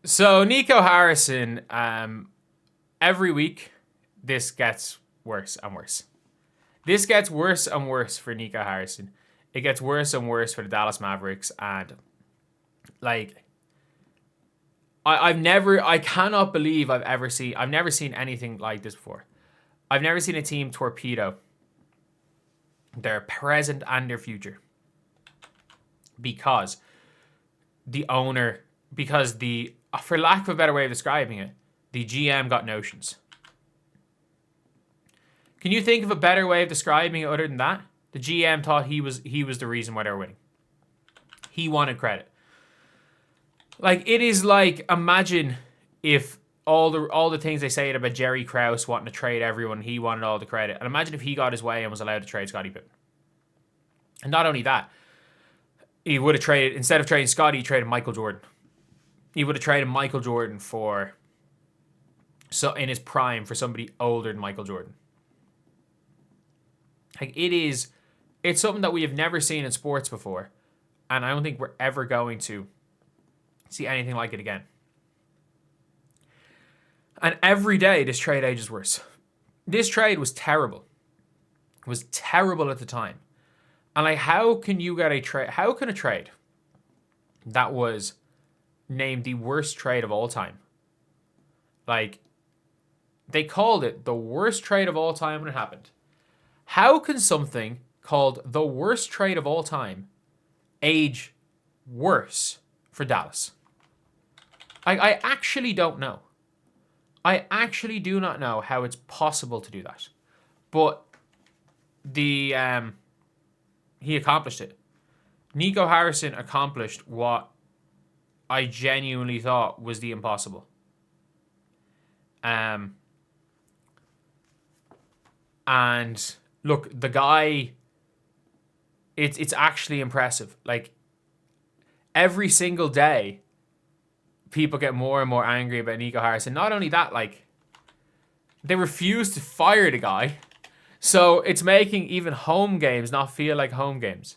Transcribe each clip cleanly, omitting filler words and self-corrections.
So Nico Harrison, every week, this gets worse and worse. This gets worse and worse for Nico Harrison. It gets worse and worse for the Dallas Mavericks, and like I cannot believe I've never seen anything like this before. I've never seen a team torpedo their present and their future because the owner, because the, for lack of a better way of describing it, the GM got notions. Can you think of a better way of describing it other than that? The GM thought he was the reason why they were winning. He wanted credit. Like, it is like, imagine if all the things they say about Jerry Krause wanting to trade everyone, he wanted all the credit. And imagine if he got his way and was allowed to trade Scottie Pippen. And not only that, he would have traded, instead of trading Scottie, he traded Michael Jordan. He would have traded Michael Jordan for, so in his prime, for somebody older than Michael Jordan. Like, it's something that we have never seen in sports before. And I don't think we're ever going to see anything like it again. And every day, this trade ages worse. This trade was terrible. It was terrible at the time. And like, how can you get a trade? How can a trade that was named the worst trade of all time? Like, they called it the worst trade of all time when it happened. How can something called the worst trade of all time age worse for Dallas? I actually don't know. I actually do not know how it's possible to do that. But he accomplished it. Nico Harrison accomplished what I genuinely thought was the impossible. And look, the guy, it's actually impressive. Like, every single day, people get more and more angry about Nico Harrison. Not only that, like, they refuse to fire the guy. So it's making even home games not feel like home games.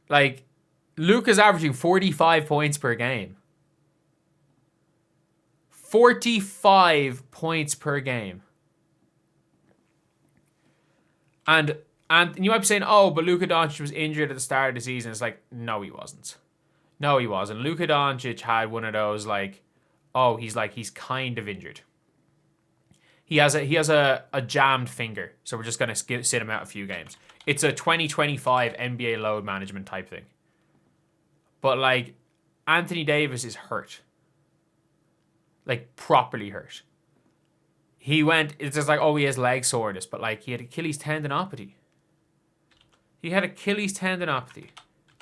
Like, Luka's averaging 45 points per game. 45 points per game. And you might be saying, oh, but Luka Doncic was injured at the start of the season. It's like, no, he wasn't. No, he wasn't. Luka Doncic had one of those, like, oh, he's kind of injured. He has a jammed finger, so we're just going to sit him out a few games. It's a 2025 NBA load management type thing. But, like, Anthony Davis is hurt. Like, properly hurt. It's just like, oh, he has leg soreness, but, like, he had Achilles tendinopathy.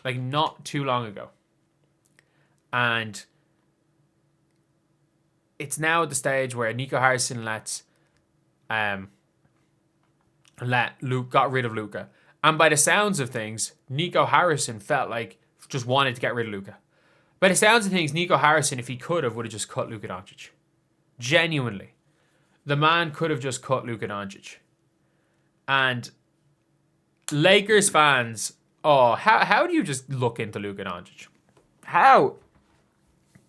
Like, not too long ago. And it's now at the stage where Nico Harrison got rid of Luka. And by the sounds of things, Nico Harrison felt like just wanted to get rid of Luka. By the sounds of things, Nico Harrison, if he could have, would have just cut Luka Doncic. Genuinely. The man could have just cut Luka Doncic. And Lakers fans, how do you just look into Luka Doncic? How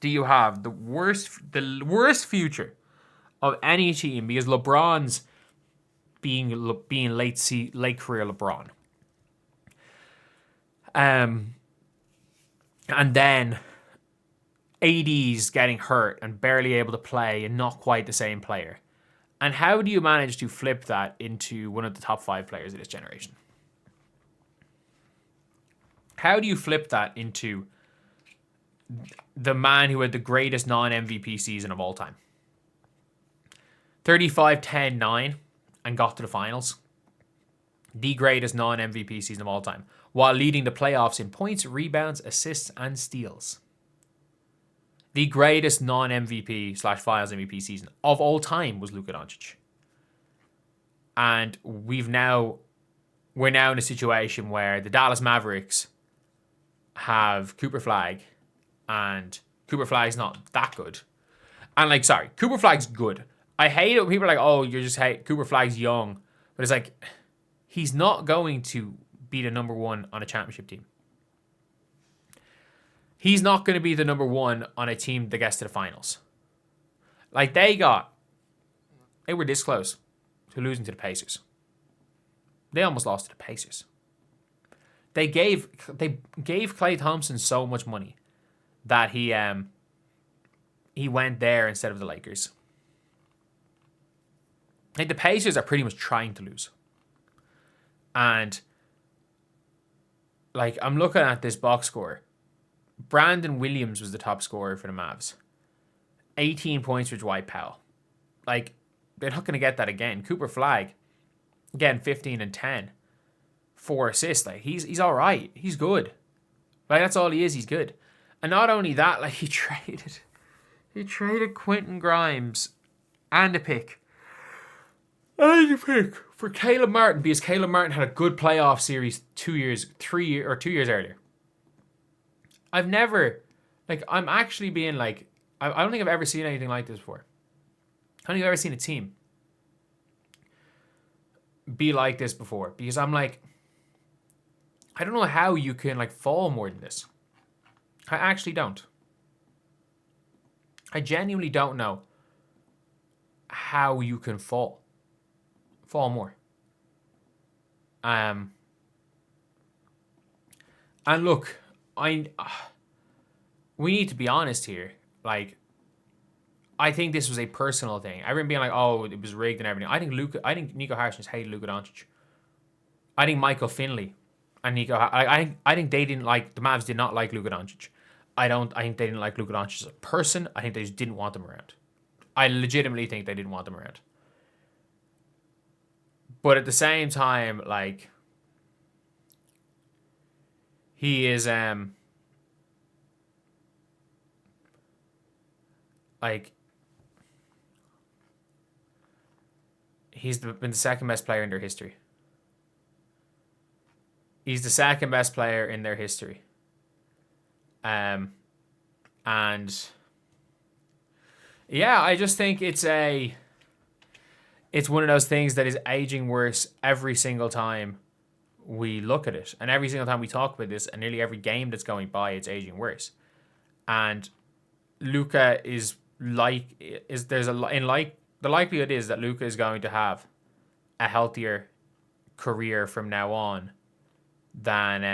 do you have the worst future of any team, because LeBron's being late career LeBron. And then AD's getting hurt and barely able to play and not quite the same player. And how do you manage to flip that into one of the top 5 players of this generation? How do you flip that into the man who had the greatest non-MVP season of all time? 35, 10, 9, and got to the finals. The greatest non-MVP season of all time, while leading the playoffs in points, rebounds, assists, and steals. The greatest non-MVP / finals MVP season of all time was Luka Doncic. And we're now in a situation where the Dallas Mavericks have Cooper Flagg, and Cooper Flagg's not that good. And like, sorry, Cooper Flagg's good. I hate it when people are like, oh, you just hate Cooper Flagg's young. But it's like, he's not going to be the number one on a championship team. He's not going to be the number one on a team that gets to the finals. Like, they were this close to losing to the Pacers. They almost lost to the Pacers. They gave Klay Thompson so much money that he went there instead of the Lakers. Like, the Pacers are pretty much trying to lose. And, like, I'm looking at this box score. Brandon Williams was the top scorer for the Mavs. 18 points for Dwight Powell. Like, they're not going to get that again. Cooper Flagg, again, 15 and 10. 4 assists. Like, he's all right. He's good. Like, that's all he is. He's good. And not only that, like, he traded Quentin Grimes and a pick. For Caleb Martin, because Caleb Martin had a good playoff series 2 years earlier. I've never, like, I'm actually being like, I don't think I've ever seen anything like this before. I don't think I've ever seen a team be like this before, because I'm like, I don't know how you can, like, fall more than this. I actually don't. I genuinely don't know how you can fall more. And look, we need to be honest here. Like, I think this was a personal thing. Everyone being like, "Oh, it was rigged and everything." I think Nico Harshins hated Luka Doncic. I think Michael Finley and I think they didn't like, the Mavs did not like Luka Doncic. I think they didn't like Luka Doncic as a person. I think they just didn't want him around. I legitimately think they didn't want him around. But at the same time, like, he is like, he's been the second best player in their history. He's the second best player in their history. And yeah, I just think it's one of those things that is aging worse every single time we look at it. And every single time we talk about this, and nearly every game that's going by, it's aging worse. And Luka the likelihood is that Luka is going to have a healthier career from now on than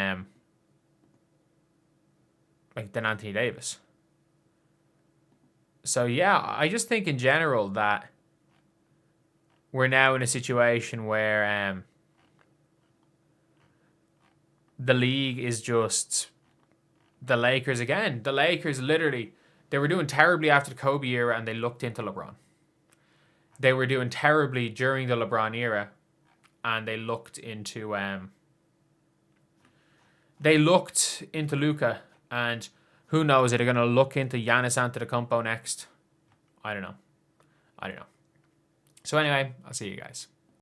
Anthony Davis. So yeah, I just think in general that we're now in a situation where the league is just the Lakers again. The Lakers literally, they were doing terribly after the Kobe era, and they looked into LeBron. They were doing terribly during the LeBron era, and they looked into Luka, and who knows, are they going to look into Giannis Antetokounmpo next? I don't know. So anyway, I'll see you guys.